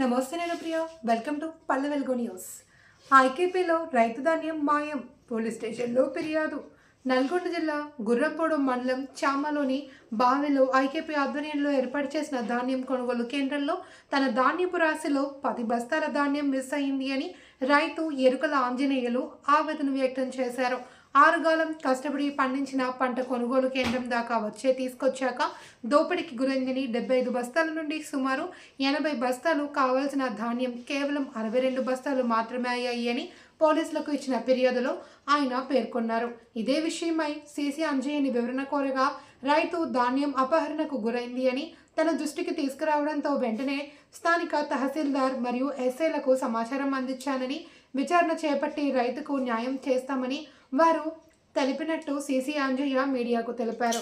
నమస్తే నేను ప్రియ welcome to Palle Velugu news. ఐకేపీలో రైతు ధాన్యం మాయం, పోలీస్ స్టేషన్లో ఫిర్యాదు. నల్గొండ జిల్లా గుర్రంపోడు మండలం చామలోని బావిలో ఐకేపీ ఆధ్వర్యంలో ఏర్పాటు చేసిన ధాన్యం కొనుగోలు కేంద్రంలో తన ధాన్యపు రాశిలో 10 బస్తాల ధాన్యం మిస్ అయింది అని రైతు ఎరుకల ఆంజనేయులు ఆవేదన వ్యక్తం చేశారు. ఆరుగాలం కష్టపడి పండించిన పంట కొనుగోలు కేంద్రం దాకా తీసుకొచ్చాక దోపిడీకి గురైందని 75 బస్తాల నుండి సుమారు 80 బస్తాలు కావాల్సిన ధాన్యం కేవలం 62 బస్తాలు మాత్రమే అయ్యాయి అని పోలీసులకు ఇచ్చిన ఫిర్యాదులో ఆయన పేర్కొన్నారు. ఇదే విషయమై సీసీ అంజయ్యని వివరణ కోరగా రైతు ధాన్యం అపహరణకు గురైంది అని తన దృష్టికి తీసుకురావడంతో వెంటనే స్థానిక తహసీల్దార్ మరియు ఎస్ఐలకు సమాచారం అందించానని, విచారణ చేపట్టి రైతుకు న్యాయం చేస్తామని వారు తెలిపినట్టు సీసీ అంజయ్య మీడియాకు తెలిపారు.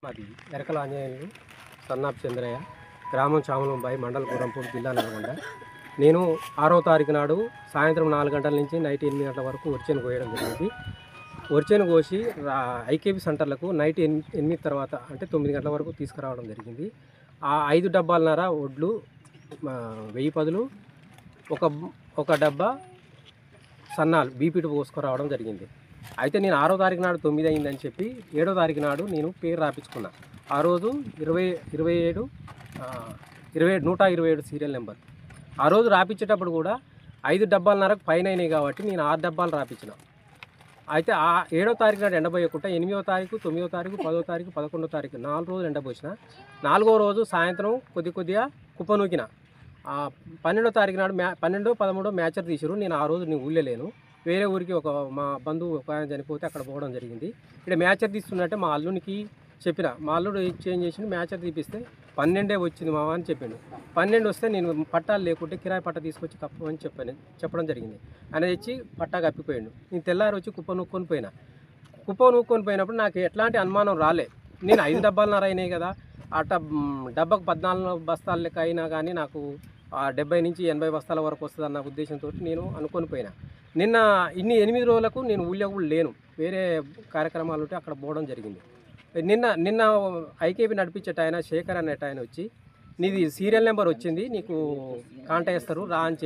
మాది ఎరకల ఆంజనేయులు, సన్నాప్ చంద్రయ్య, గ్రామం చామలంబాయి, మండల గుర్రంపూడి, జిల్లా నల్గొండ. నేను 6వ తారీఖు నాడు సాయంత్రం 4 గంటల నుంచి నైట్ 8 గంటల వరకు వరిచేను కోయడం జరిగింది. వరిచేను కోసి ఐకేపీ సెంటర్లకు నైట్ 8 తర్వాత అంటే 9 గంటల వరకు తీసుకురావడం జరిగింది. ఆ 5 డబ్బాలన్నర వడ్లు 1000 పదులు, ఒక డబ్బా సన్నాలు బీపీటీ పోసుకురావడం జరిగింది. అయితే నేను 6వ తారీఖు నాడు 9 అయిందని చెప్పి 7వ తారీఖు నాడు నేను పేరు రాపించుకున్నా. ఆ రోజు 127 సీరియల్ నెంబర్. ఆ రోజు రాపించేటప్పుడు కూడా 5 డబ్బాలన్నరకు పైన అయినాయి కాబట్టి నేను 6 డబ్బాలు రాపించిన. అయితే ఆ 7వ తారీఖు నాడు ఎండబోయకుండా 8వ తారీఖు, 9వ తారీఖు, 10వ తారీఖు, 11వ తారీఖు 4 రోజులు ఎండబోసిన. 4వ రోజు సాయంత్రం కొద్దిగా కుప్పనూకిన. 12వ తారీఖు నాడు 12, 13 మ్యాచర్ తీసిరు. నేను ఆ రోజు నేను ఊళ్ళలేను, వేరే ఊరికి మా బంధువు ఒక ఆయన చనిపోతే అక్కడ పోవడం జరిగింది. ఇక్కడ మ్యాచర్ తీస్తున్నట్టే మా అల్లునికి చెప్పిన, మా అల్లుడు చేంజ్ చేసి మ్యాచర్ తీపిస్తే 12 వచ్చింది మామ అని చెప్పిండు. 12 వస్తే నేను పట్టాలు లేకుంటే కిరాయి పట్ట తీసుకొచ్చి కప్పమని చెప్పడం జరిగింది. ఆయన తెచ్చి పట్టా కప్పిపోయాడు. నేను తెల్లారి వచ్చి కుప్ప నూక్కొని పోయినప్పుడు నాకు ఎట్లాంటి అనుమానం రాలే. నేను 5 డబ్బాలన్నర అయినాయి కదా, డబ్బాకు 14 బస్తాల లెక్క అయినా కానీ నాకు 70 నుంచి 80 బస్తాల వరకు వస్తుంది అన్న ఉద్దేశంతో నేను అనుకొని పోయినా. నిన్న 8 రోజులకు నేను ఊళ్ళో కూడా లేను, వేరే కార్యక్రమాలు ఉంటే అక్కడ పోవడం జరిగింది. నిన్న ఐకేపీ నడిపించేట ఆయన శేఖర్ అనేట ఆయన వచ్చి, నీది సీరియల్ నెంబర్ వచ్చింది, నీకు కాంటాక్ట్ చేస్తారు రా అని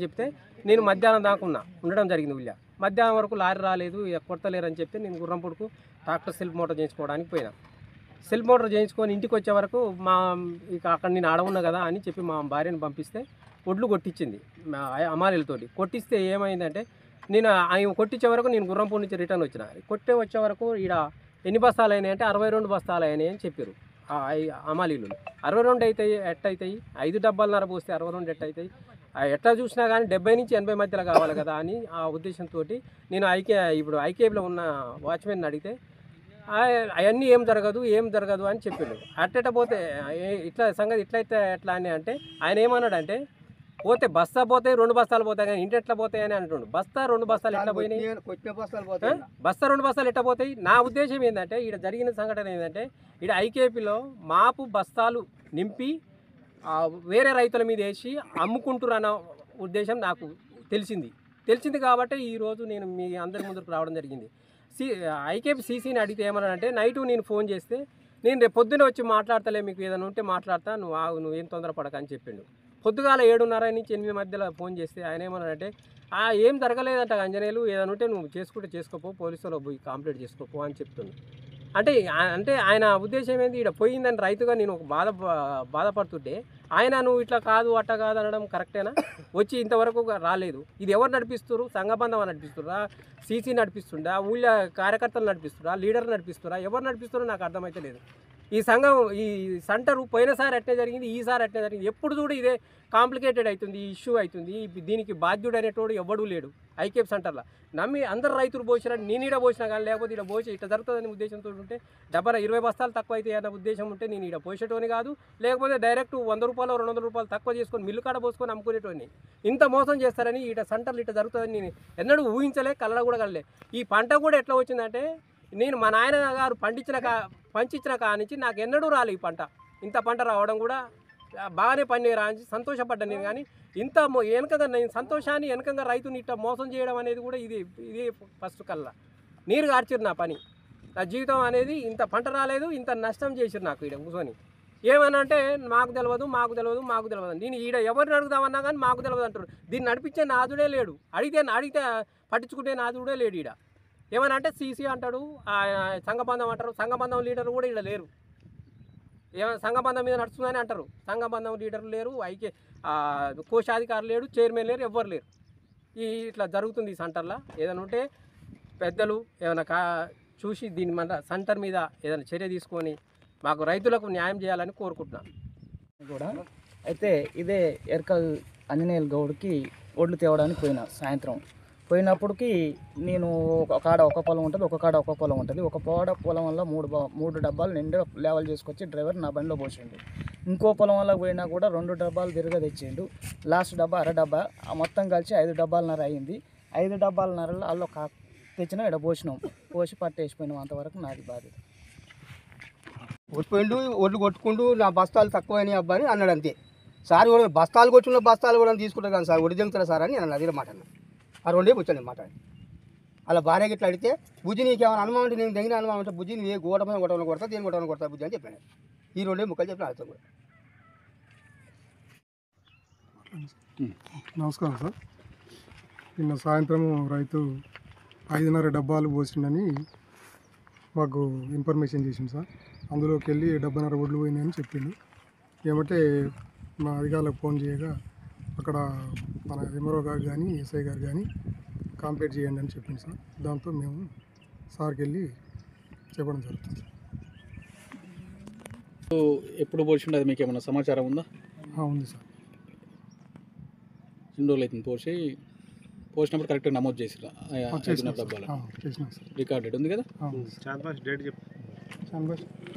చెప్తే నేను మధ్యాహ్నం దాకా ఉండడం జరిగింది ఊళ్ళో. మధ్యాహ్నం వరకు లారీ రాలేదు, కొడతలేరని చెప్తే నేను గుర్రంపూడికి ట్రాక్టర్ సెల్ఫ్ మోటార్ చేయించుకోవడానికి పోయినా. సెల్ఫ్ మోటార్ చేయించుకొని ఇంటికి వచ్చే వరకు అక్కడ నేను ఆడవున్నా కదా అని చెప్పి మా భార్యను పంపిస్తే ఒడ్లు కొట్టించింది అమాలీలతోటి. కొట్టిస్తే ఏమైందంటే నేను ఆయన కొట్టించే వరకు నేను గుర్రంపూడి నుంచి రిటర్న్ వచ్చిన. వచ్చే వరకు ఈడ ఎన్ని బస్తాలు అయినాయి అంటే 62 బస్తాలు అయినాయి అని చెప్పారు అమాలీలు. 62 అవుతాయి ఎట్టయితాయి, 5 డబ్బాలన్నర పోస్తే 62 ఎట్టయితాయి, ఎట్లా చూసినా కానీ 70 నుంచి 80 మధ్యలో కావాలి కదా అని ఆ ఉద్దేశంతో నేను ఇప్పుడు ఐకేపీలో ఉన్న వాచ్మెన్ అడిగితే అవన్నీ ఏం జరగదు అని చెప్పిండు. అట్టెట పోతే ఇట్లా సంగతి ఇట్లయితే ఎట్లా అని అంటే ఆయన ఏమన్నాడంటే, పోతే బస్తా పోతాయి 2 బస్తాలు పోతాయి కానీ ఇంటి ఎట్లా పోతాయి అని అంటుండు. బస్తా 2 బస్తాలు ఎట్లా పోయినాయి, బస్తా 2 బస్తాలు ఎట్లా పోతాయి? నా ఉద్దేశం ఏంటంటే, ఇక్కడ జరిగిన సంఘటన ఏంటంటే, ఇక్కడ ఐకేపీలో మాపు బస్తాలు నింపి వేరే రైతుల మీద వేసి అమ్ముకుంటురన్న ఉద్దేశం నాకు తెలిసింది కాబట్టి ఈరోజు నేను మీ అందరి ముందుకు రావడం జరిగింది. ఐకేపీ సీసీని అడిగితే ఏమన్నాడంటే, నైటు నేను ఫోన్ చేస్తే నేను రేపు పొద్దున్న వచ్చి మాట్లాడతలే, మీకు ఏదైనా ఉంటే మాట్లాడతా, నువ్వేం తొందరపడక అని చెప్పిండు. పొద్దుగాల 7:30 నుంచి 8 మధ్యలో ఫోన్ చేస్తే ఆయన ఏమన్నాడంటే, ఏం జరగలేదంట అంజనేయులు, ఏదైనా ఉంటే నువ్వు చేసుకోపో, పోలీసులో పోయి కంప్లైంట్ చేసుకోపో అని చెప్తుంది. అంటే ఆయన ఉద్దేశం ఏంది, ఇక్కడ పోయిందని రైతుగా నేను ఒక బాధపడుతుంటే ఆయన నువ్వు ఇట్లా కాదు అట్ట కాదు అనడం కరెక్టేనా? వచ్చి ఇంతవరకు రాలేదు. ఇది ఎవరు నడిపిస్తున్నారు? సంఘబంధం నడిపిస్తురా, సీసీ నడిపిస్తుండా, ఊళ్ళో కార్యకర్తలు నడిపిస్తురా, లీడర్ నడిపిస్తురా, ఎవరు నడిపిస్తారో నాకు అర్థమైతే లేదు. ఈ సంఘం ఈ సెంటర్ పోయినసారి అట్టే జరిగింది, ఈసారి అట్టే జరిగింది. ఎప్పుడు చూడు ఇదే కాంప్లికేటెడ్ అవుతుంది, ఈ ఇష్యూ అవుతుంది. దీనికి బాధ్యుడు అనేటోడు ఎవడూ లేడు ఐకేపీ సెంటర్లో. నమ్మి అందరు రైతులు పోసినట్టు నేను ఈడ పోసినా కానీ, లేకపోతే ఇక్కడ పోసి ఇట్లా జరుగుతుందని ఉద్దేశంతో ఉంటే 20 బస్తాలు తక్కువ అవుతాయి అన్న ఉద్దేశం ఉంటే నేను ఇక్కడ పోసేటోని కాదు, లేకపోతే డైరెక్ట్ 100 రూపాయలు 200 రూపాయలు తక్కువ చేసుకొని మిల్లు కాడ పోసుకొని అమ్ముకునేటోని. ఇంత మోసం చేస్తారని ఇట సెంటర్లు ఇట్లా జరుగుతుందని నేను ఎన్నడూ ఊహించలే, కళ్ళ కూడా కలలే. ఈ పంట కూడా ఎట్లా వచ్చిందంటే, నేను మా నాయన గారు పండించిన కానించి నాకు ఎన్నడూ రాలే ఈ పంట. ఇంత పంట రావడం కూడా బాగానే పని రాని సంతోషపడ్డాను నేను. కానీ ఇంత వెనకగా నేను సంతోషాన్ని వెనకంగా రైతుని ఇట్లా మోసం చేయడం అనేది కూడా ఇది ఫస్ట్ కల్లా నీరు గార్చిరు నా పని. నా జీవితం అనేది ఇంత పంట రాలేదు, ఇంత నష్టం చేసిరు నాకు ఈడ కూర్చొని. ఏమని అంటే మాకు తెలియదు. నేను ఈడ ఎవరిని అడుగుదామన్నా కానీ మాకు తెలియదు అంటారు. దీన్ని నడిపించే నాదుడే లేడు. అడిగితే పట్టించుకుంటే నాదుడే లేడు ఈడ. ఏమని అంటే సీసీ అంటాడు, సంఘబంధం అంటారు. సంఘబంధం లీడర్ కూడా ఈడ లేరు. ఏమైనా సంఘబంధం మీద నడుస్తుందని అంటారు. సంఘబంధం లీడర్లు లేరు, కోశాధికారులు లేడు, చైర్మన్ లేరు, ఎవ్వరు లేరు. ఇట్లా జరుగుతుంది ఈ సెంటర్లో. ఏదైనా ఉంటే పెద్దలు ఏమైనా చూసి దీని మన సెంటర్ మీద ఏదైనా చర్య తీసుకొని మాకు రైతులకు న్యాయం చేయాలని కోరుకుంటున్నాను కూడా. అయితే ఇదే ఎర్కల్ ఆంజనేయుల గౌడ్కి ఒడ్లు తేవడానికి పోయినా. సాయంత్రం పోయినప్పటికి నేను ఒక కాడ ఒక పొలం ఉంటుంది, ఒక కాడ ఒక పొలం ఉంటుంది. ఒక పొలం వల్ల మూడు డబ్బాలు నిండా లేవల్ చేసుకొచ్చి డ్రైవర్ నా బండిలో పోసిండు. ఇంకో పొలం వల్ల పోయినా కూడా 2 డబ్బాలు తిరగ తెచ్చిండు. లాస్ట్ డబ్బా అర డబ్బా మొత్తం కలిసి 5 డబ్బాలన్నర అయింది. 5 డబ్బాలన్నరలో వాళ్ళు తెచ్చినా ఇక్కడ పోసినాం, పోసి పట్టేసిపోయినాం. అంతవరకు నాది బాధ్యత. కొట్టుపోయిండు, ఒడ్లు కొట్టుకుంటూ నా బస్తాలు తక్కువైనాయి అబ్బా అని అన్నాడు అంతే. సార్ కూడా బస్తాలు కొట్టుకున్న బస్తాలు కూడా తీసుకుంటారు కానీ సార్ ఒడి దింగుతారా సార్ అని నేను అదే మాట అన్నా. ఆ 2 కూర్చోండి మాట్లాడి అలా భార్య గిట్లా అడిగితే బుజ్జి నీకేమైనా అనుమానం అంటే నేను తగిన అనుమానం అంటే బుజ్జి నువ్వు ఏ గోడమైన గొడవలు కొడతా దేని గొడవలు కొడతా బుజ్జి అని చెప్పాను. ఈ 2 ముక్కలు చెప్పిన అర్థం కూడా. నమస్కారం సార్. నిన్న సాయంత్రం రైతు 5.5 డబ్బాలు పోసిండని మాకు ఇన్ఫర్మేషన్ చేసింది సార్. అందులోకి వెళ్ళి 70.5 ఒడ్లు పోయినాయని చెప్పిండు. ఏమంటే మా అధికారులకు ఫోన్ చేయగా అక్కడ మన ఎంఆర్ఓ గారు కానీ ఎస్ఐ గారు కానీ కాంప్లీట్ చేయండి అని చెప్పింది సార్. దాంతో మేము సార్కి వెళ్ళి చెప్పడం జరుగుతుంది. ఎప్పుడు పోసిండు అది మీకు ఏమైనా సమాచారం ఉందా? ఉంది సార్. 2 రోజులు అవుతుంది పోసినప్పుడు కరెక్ట్గా నమోదు చేసిరా? చేసినాం సార్. రికార్డెడ్ ఉంది కదా? డేట్ చెప్పు.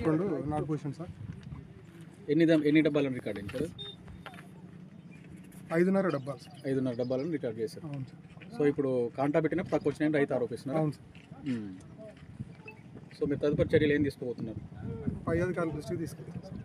2 నాటు పోసాను సార్. ఎన్ని డబ్బాలను రికార్డ్ అయింది సార్? 5.5 డబ్బాలు సార్. 5.5 డబ్బాలను రికార్డ్ చేశారు. అవును సార్. సో ఇప్పుడు కాంటా పెట్టినప్పుడు తక్కువ వచ్చినాయని రైతు ఆరోపిస్తున్నారు. అవును సార్. సో మీరు తదుపరి చర్యలు ఏం తీసుకోబోతున్నారు? పై అధికారుల దృష్టికి తీసుకెళ్తాం సార్.